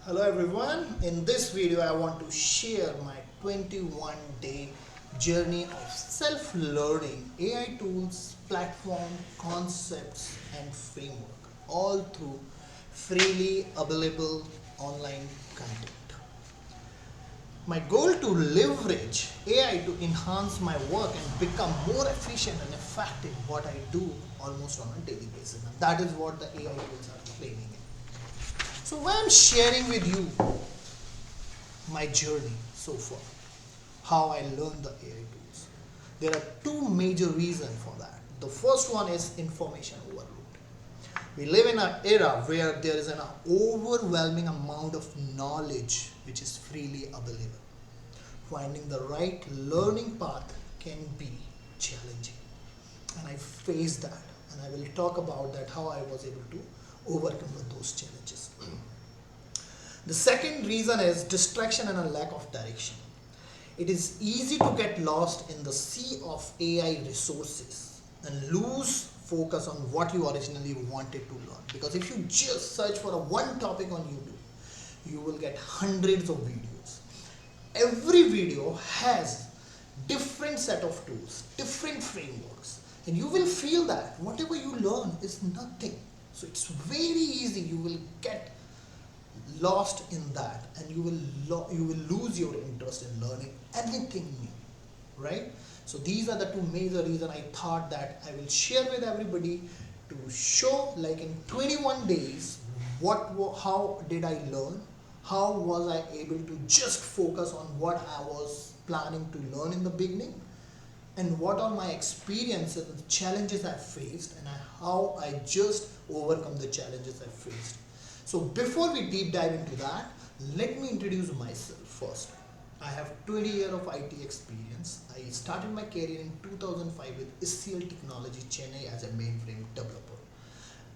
Hello everyone, in this video I want to share my 21-day journey of self-learning AI tools, platform, concepts and framework, all through freely available online content. My goal to leverage AI to enhance my work and become more efficient and effective what I do almost on a daily basis. And that is what the AI tools are claiming. So why I'm sharing with you my journey so far, how I learned the AI tools. There are two major reasons for that. The first one is information overload. We live in an era where there is an overwhelming amount of knowledge which is freely available. Finding the right learning path can be challenging. And I faced that, and I will talk about that, how I was able to overcome those challenges. The second reason is distraction and a lack of direction. It is easy to get lost in the sea of AI resources and lose focus on what you originally wanted to learn. Because if you just search for one topic on YouTube, you will get hundreds of videos. Every video has different set of tools, different frameworks, and you will feel that whatever you learn is nothing. So it's very easy, you will get lost in that, and you will lose your interest in learning anything new, right? So these are the two major reasons I thought that I will share with everybody to show, like, in 21 days how did I learn, how was I able to just focus on what I was planning to learn in the beginning, and what are my experiences and challenges I faced, and how I just overcome the challenges I faced. So before we deep dive into that, let me introduce myself first. I have 20 years of IT experience. I started my career in 2005 with SCL Technology, Chennai, as a mainframe developer.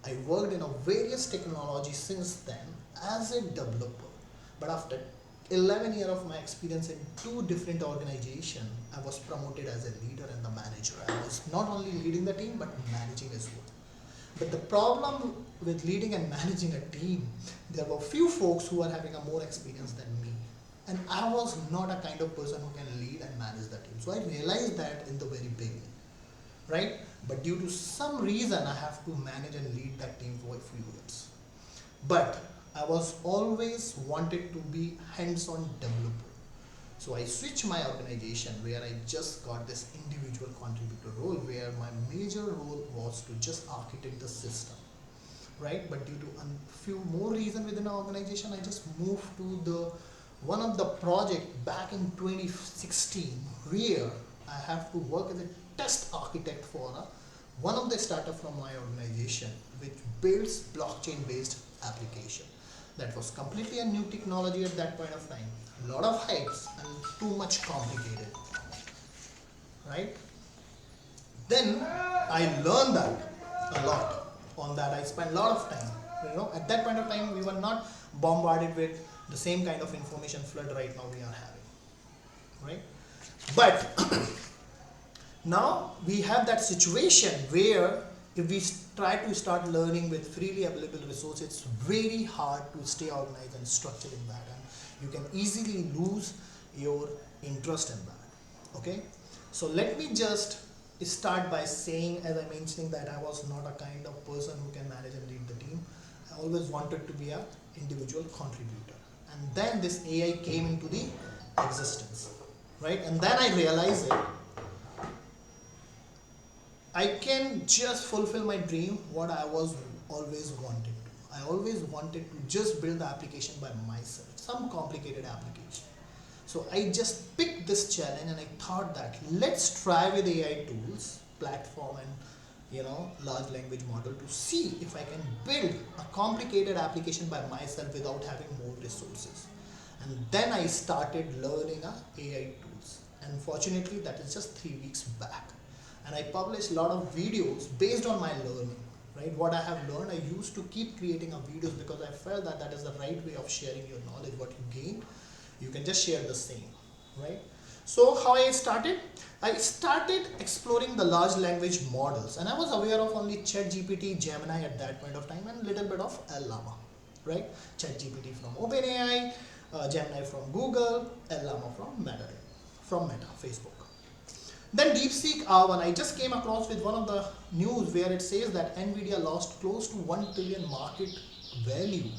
I worked in a various technologies since then as a developer. But after 11 years of my experience in two different organizations, I was promoted as a leader and the manager. I was not only leading the team but managing as well. But the problem with leading and managing a team, there were few folks who were having a more experience than me. And I was not a kind of person who can lead and manage the team. So I realized that in the very beginning, right? But due to some reason, I have to manage and lead that team for a few years. But I was always wanted to be hands-on developer. So I switched my organization where I just got this individual contributor role, where my major role was to just architect the system, right? But due to a few more reasons within our organization, I just moved to one of the project back in 2016, where I have to work as a test architect for one of the startup from my organization, which builds blockchain based application. That was completely a new technology at that point of time. A lot of hypes and too much complicated, right? Then I learned that a lot. On that I spent a lot of time. At that point of time we were not bombarded with the same kind of information flood right now we are having, right? But now we have that situation where if we try to start learning with freely available resources, it's very hard to stay organized and structured in that, and you can easily lose your interest in that. Okay, so let me just start by saying, as I mentioned, that I was not a kind of person who can manage and lead the team. I always wanted to be an individual contributor, and then this AI came into the existence, right? And then I realized it, I can just fulfill my dream, what I was always wanted to. I always wanted to just build the application by myself, some complicated application. So I just picked this challenge and I thought that let's try with AI tools, platform and large language model to see if I can build a complicated application by myself without having more resources. And then I started learning AI tools. And fortunately that is just 3 weeks back. And I published a lot of videos based on my learning, right? What I have learned, I used to keep creating videos because I felt that that is the right way of sharing your knowledge. What you gain, you can just share the same, right? So how I started exploring the large language models, and I was aware of only ChatGPT, Gemini at that point of time, and little bit of LLaMA. right? ChatGPT from OpenAI, Gemini from Google, LLaMA from Meta, Facebook. Then DeepSeek R1, I just came across with one of the news where it says that Nvidia lost close to 1 trillion market value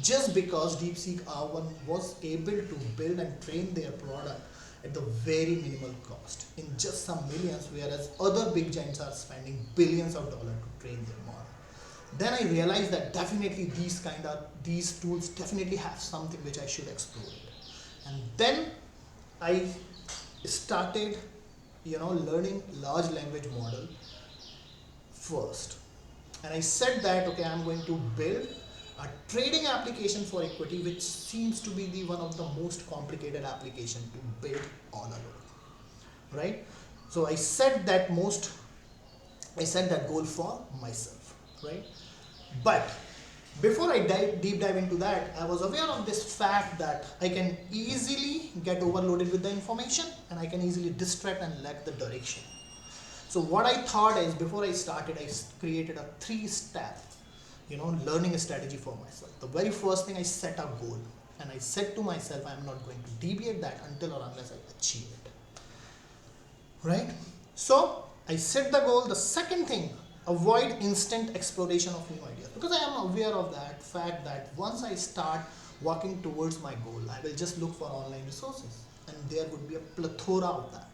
just because DeepSeek R1 was able to build and train their product at the very minimal cost in just some millions, whereas other big giants are spending billions of dollars to train their model. Then I realized that definitely these tools definitely have something which I should explore it. And then I started learning large language model first. And I said that, okay, I'm going to build a trading application for equity, which seems to be the one of the most complicated application to build all alone, right? So I set that goal for myself, right? But before I deep dive into that, I was aware of this fact that I can easily get overloaded with the information and I can easily distract and lack the direction. So what I thought is, before I started, I created a 3-step learning strategy for myself. The very first thing, I set a goal and I said to myself, I'm not going to deviate that until or unless I achieve it, right? So I set the goal. The second thing, avoid instant exploration of new ideas, because I am aware of that fact that once I start working towards my goal, I will just look for online resources and there would be a plethora of that.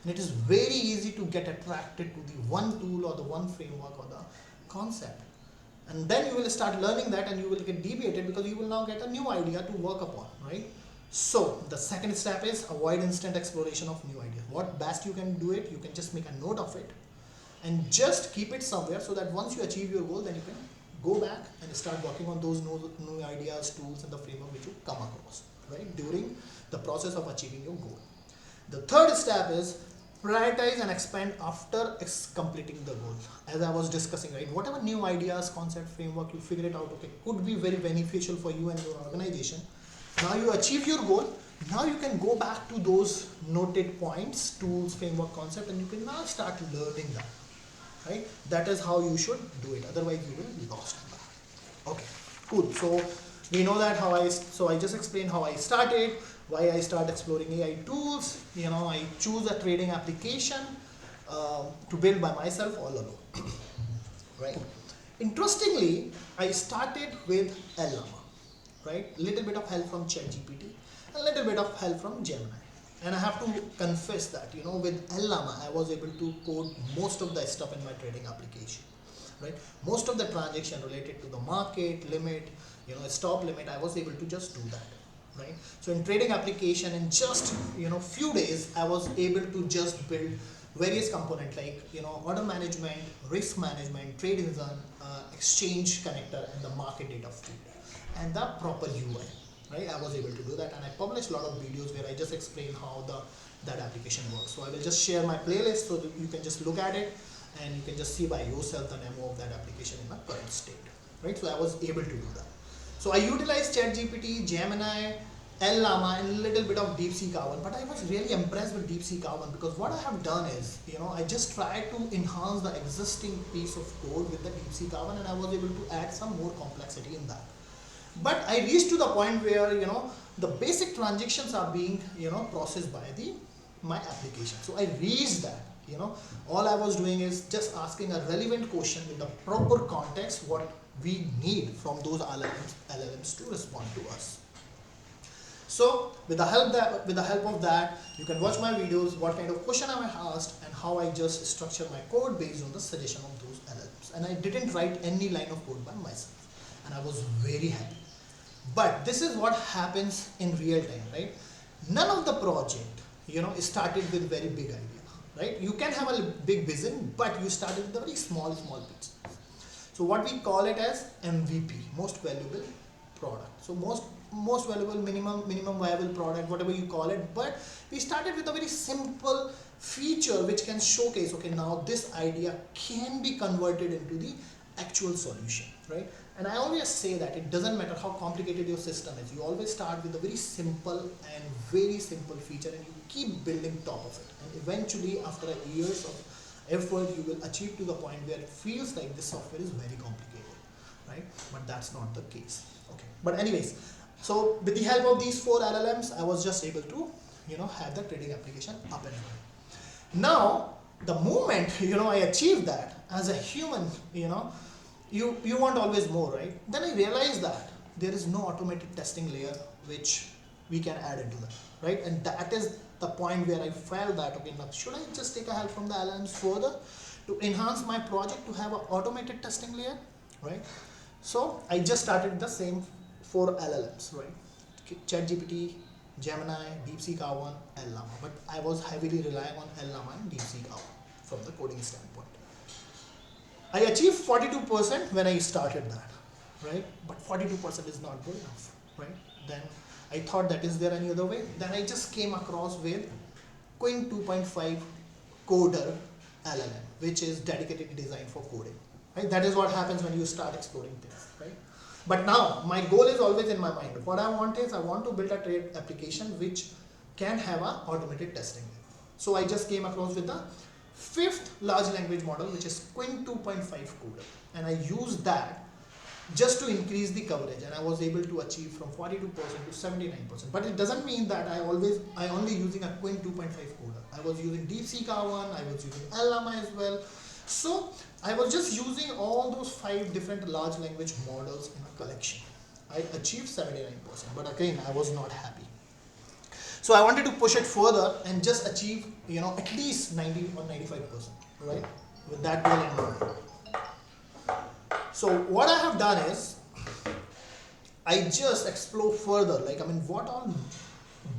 And it is very easy to get attracted to the one tool or the one framework or the concept. And then you will start learning that and you will get deviated because you will now get a new idea to work upon, right? So the second step is avoid instant exploration of new ideas. What best you can do it, you can just make a note of it and just keep it somewhere, so that once you achieve your goal, then you can go back and start working on those new ideas, tools, and the framework which you come across, right, during the process of achieving your goal. The third step is prioritize and expand after completing the goal. As I was discussing, right, whatever new ideas, concept, framework you figure it out, okay, could be very beneficial for you and your organization. Now you achieve your goal. Now you can go back to those noted points, tools, framework, concept, and you can now start learning that, right? That is how you should do it. Otherwise you will be lost in that. Okay, cool. So we know that I just explained how I started, why I started exploring AI tools. I choose a trading application to build by myself all alone, right? Interestingly, I started with LLaMA, right? Little bit of help from ChatGPT, a little bit of help from Gemini. And I have to confess that, with LLaMA, I was able to code most of the stuff in my trading application, right? Most of the transaction related to the market, limit, stop limit, I was able to just do that, right? So in trading application, in just, few days, I was able to just build various components like, order management, risk management, trade engine, exchange connector, and the market data feed, and the proper UI. Right, I was able to do that, and I published a lot of videos where I just explain how that application works. So I will just share my playlist so that you can just look at it and you can just see by yourself the demo of that application in the current state. Right, so I was able to do that. So I utilized ChatGPT, Gemini, LLaMA, and a little bit of DeepSeek R1, but I was really impressed with DeepSeek R1 because what I have done is, I just tried to enhance the existing piece of code with the DeepSeek R1, and I was able to add some more complexity in that. But I reached to the point where the basic transactions are being processed by my application. So I reached that. All I was doing is just asking a relevant question with the proper context what we need from those LLMs to respond to us. So with the help of that, you can watch my videos, what kind of question I asked and how I just structure my code based on the suggestion of those LLMs. And I didn't write any line of code by myself, and I was very happy. But this is what happens in real time, right? None of the project, started with very big idea, right? You can have a big vision, but you started with a very small piece. So what we call it as MVP, most valuable product. So most valuable, minimum viable product, whatever you call it. But we started with a very simple feature which can showcase, okay, now this idea can be converted into the actual solution, right? And I always say that it doesn't matter how complicated your system is, you always start with a very simple and very simple feature and you keep building top of it, and eventually after years of effort you will achieve to the point where it feels like this software is very complicated, right? But that's not the case. Okay, But anyways, so with the help of these 4 LLMs, I was just able to, have the trading application up and running. Now, the moment, I achieved that as a human, you want always more, right? Then I realized that there is no automated testing layer which we can add into that, right? And that is the point where I felt that, okay, now should I just take a help from the LLMs further to enhance my project to have an automated testing layer, right? So I just started the same 4 LLMs, right? ChatGPT, Gemini, DeepSeek R1, LLaMA. But I was heavily relying on LLaMA and DeepSeek R1 from the coding standpoint. I achieved 42% when I started that, right? But 42% is not good enough, right? Then I thought that is there any other way? Then I just came across with Qwen 2.5 Coder LLM, which is dedicated design for coding, right? That is what happens when you start exploring things, right? But now my goal is always in my mind. What I want is I want to build a trade application which can have an automated testing. So I just came across with the 5th large language model, which is Qwen 2.5 Coder, and I used that just to increase the coverage, and I was able to achieve from 42% to 79%. But it doesn't mean that I only using a Qwen 2.5 Coder. I was using DeepSeek R1, I was using LLaMA as well. So I was just using all those 5 different large language models in a collection. I achieved 79%, but again, I was not happy. So I wanted to push it further and just achieve, at least 90 or 95%, right? With that goal in mind. So what I have done is, I just explore further, what all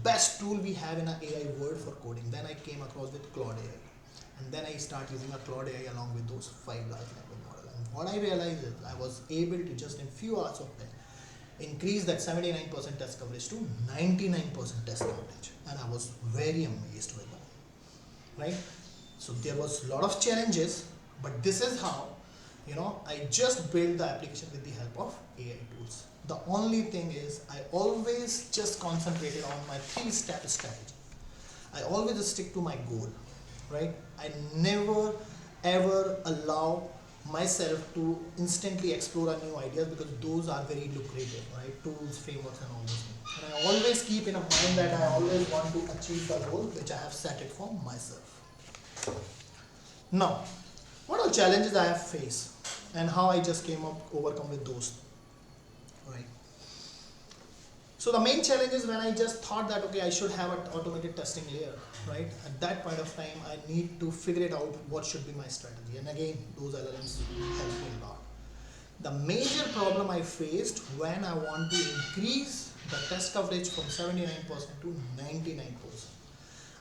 best tool we have in an AI world for coding. Then I came across with Claude AI. And then I start using a Claude AI along with those 5 large language models. And what I realized is I was able to just in few hours of time increase that 79% test coverage to 99% test coverage. And I was very amazed with that, right? So there was a lot of challenges, but this is how, I just built the application with the help of AI tools. The only thing is I always just concentrated on my 3-step strategy. I always stick to my goal, right? I never ever allow myself to instantly explore new ideas because those are very lucrative, right? Tools, frameworks and all those things. And I always keep in mind that I always want to achieve the goal which I have set it for myself. Now, what are challenges I have faced and how I just overcome with those, right? So the main challenge is when I just thought that, okay, I should have an automated testing layer, right? At that point of time, I need to figure it out what should be my strategy. And again, those LLMs help me a lot. The major problem I faced when I want to increase the test coverage from 79% to 99%.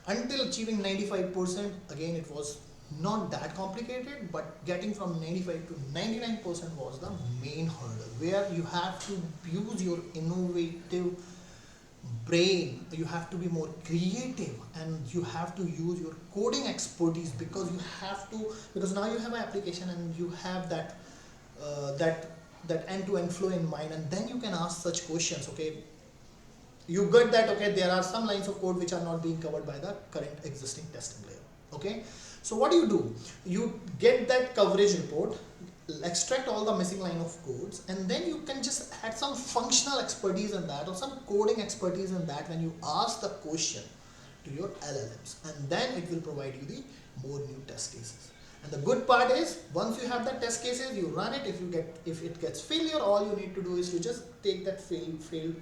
Until achieving 95%, again, it was not that complicated, but getting from 95 to 99% was the main hurdle, where you have to use your innovative brain, you have to be more creative, and you have to use your coding expertise because now you have an application and you have that that end-to-end flow in mind, and then you can ask such questions. Okay, you get that, okay, there are some lines of code which are not being covered by the current existing testing layer. Okay, so what do? You get that coverage report, extract all the missing line of codes, and then you can just add some functional expertise in that or some coding expertise in that when you ask the question to your LLMs, and then it will provide you the more new test cases. And the good part is, once you have the test cases, you run it. If it gets failure, all you need to do is to just take that failed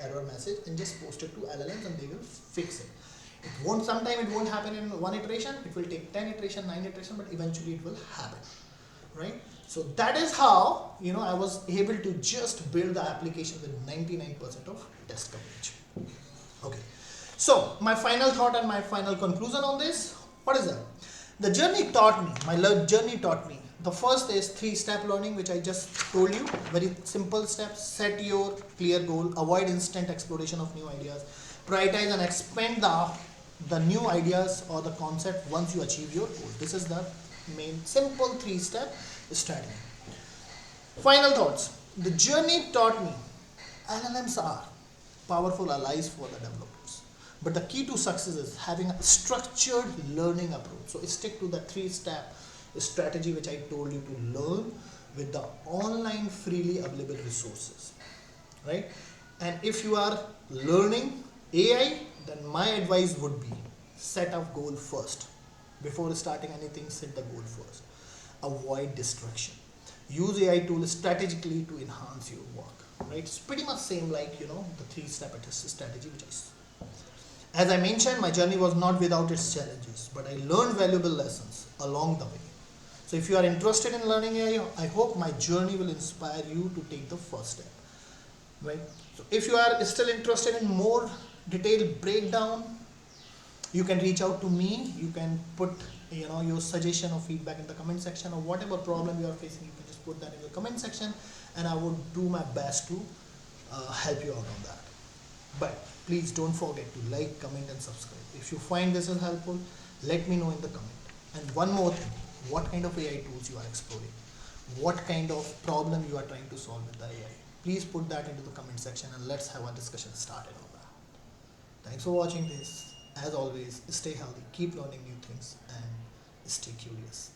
error message and just post it to LLMs, and they will fix it. Sometime it won't happen in one iteration. It will take 10 iteration, 9 iteration, but eventually it will happen, right? So that is how I was able to just build the application with 99% of test coverage. Okay, so my final thought and my final conclusion on this, what is that? The journey taught me, the first is 3-step learning, which I just told you. Very simple steps. Set your clear goal, avoid instant exploration of new ideas, prioritize and expand the new ideas or the concept once you achieve your goal. This is the main simple 3-step strategy. Final thoughts. The journey taught me LLMs are powerful allies for the developers, but the key to success is having a structured learning approach. So stick to the 3-step strategy which I told you to learn with the online freely available resources. right? And if you are learning AI, then my advice would be set a goal first. Before starting anything, set the goal first. Avoid distraction. Use AI tools strategically to enhance your work, right? It's pretty much same like, the 3-step strategy which as I mentioned, my journey was not without its challenges, but I learned valuable lessons along the way. So if you are interested in learning AI, I hope my journey will inspire you to take the first step, right? So if you are still interested in more detailed breakdown, you can reach out to me. You can put your suggestion or feedback in the comment section, or whatever problem you are facing, you can just put that in the comment section, and I would do my best to help you out on that. But please don't forget to like, comment and subscribe. If you find this is helpful, let me know in the comment. And one more thing, what kind of AI tools you are exploring, what kind of problem you are trying to solve with the AI. Please put that into the comment section and let's have a discussion started on that. Thanks for watching this. As always, stay healthy, keep learning new things and stay curious.